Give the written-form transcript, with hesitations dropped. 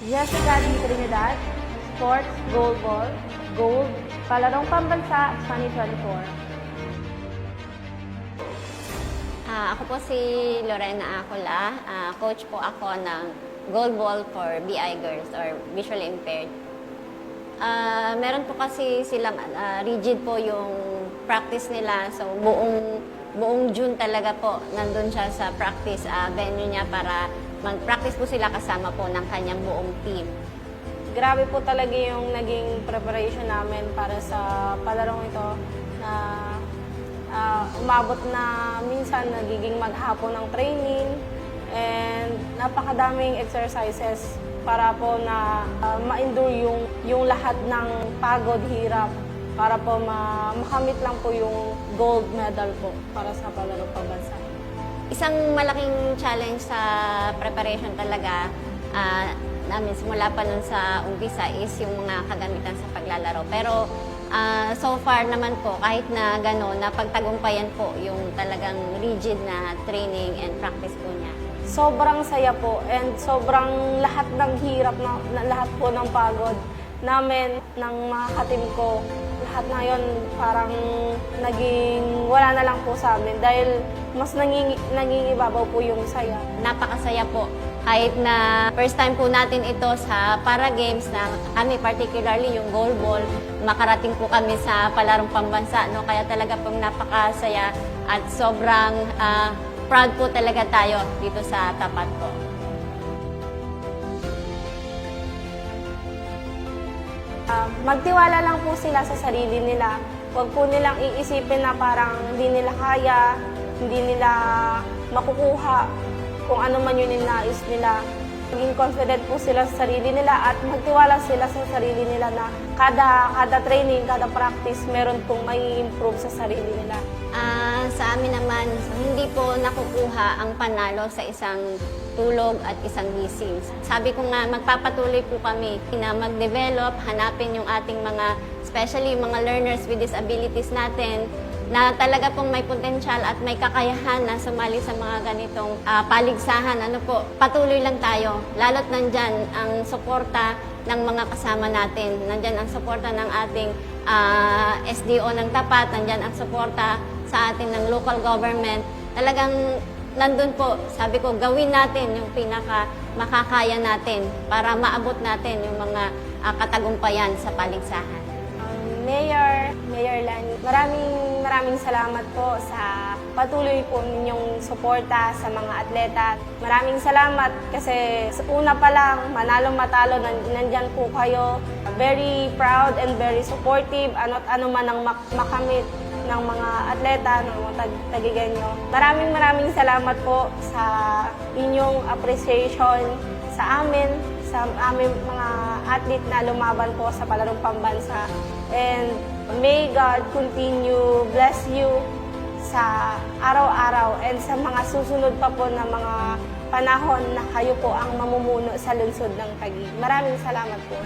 Jessica D. Trinidad, Sports Gold Ball, Gold, Palarong Pambansa 2024. Ako po si Lorena Acola. Coach po ako ng Gold Ball for BI Girls or Visually Impaired. Meron po kasi silang rigid po yung practice nila. So buong June talaga po nandun siya sa practice venue niya para mag-practice po sila kasama po ng kanyang buong team. Grabe po talaga yung naging preparation namin para sa palarong ito na umabot na minsan nagiging maghapon ng training and napakadaming exercises para po na ma-endure yung lahat ng pagod, hirap para po makamit lang po yung gold medal po para sa palarong pambansa. Isang malaking challenge sa preparation talaga namin simula pa nun sa umpisa is yung mga kagamitan sa paglalaro. Pero so far naman po, kahit na gano'n, napagtagumpayan po yung talagang rigid na training and practice po niya. Sobrang saya po and sobrang lahat ng hirap, lahat po ng pagod namin, ng mga katim ko. Lahat na yun parang naging wala na lang po sa amin dahil mas nangingibabaw po yung saya. Napakasaya po. Kahit na first time po natin ito sa Para Games na kami, particularly yung Gold Ball, makarating po kami sa palarong pambansa. No? Kaya talaga pong napakasaya at sobrang proud po talaga tayo dito sa Tapat po. Magtiwala lang po sila sa sarili nila. Huwag po nilang iisipin na parang hindi nila kaya, hindi nila makukuha kung ano man yun yung nais nila. Maging confident po sila sa sarili nila at magtiwala sila sa sarili nila na kada training, kada practice, meron pong may improve sa sarili nila. Sa amin naman, hindi po nakukuha ang panalo sa isang tulog at isang gising. Sabi ko nga, magpapatuloy po kami na mag-develop, hanapin yung ating mga, especially mga learners with disabilities natin, na talaga pong may potensyal at may kakayahan na sumali sa mga ganitong paligsahan. Patuloy lang tayo. Lalo't nandyan ang suporta ng mga kasama natin. Nandyan ang suporta ng ating SDO ng Tapat, nandyan ang suporta sa atin ng local government. Talagang nandun po, sabi ko, gawin natin yung pinaka makakaya natin para maabot natin yung mga katagumpayan sa paligsahan. Mayor Lani, maraming salamat po sa patuloy po ninyong suporta sa mga atleta. Maraming salamat kasi sa una pa lang, manalo-matalo, nandyan po kayo. Very proud and very supportive, ano't ano man ang makamit ng mga atleta, ng mga tagigenyo. Maraming salamat po sa inyong appreciation sa amin, sa aming mga athlete na lumaban po sa palarong pambansa. And may God continue bless you sa araw-araw and sa mga susunod pa po na mga panahon na kayo po ang mamumuno sa lungsod ng Taguig. Maraming salamat po.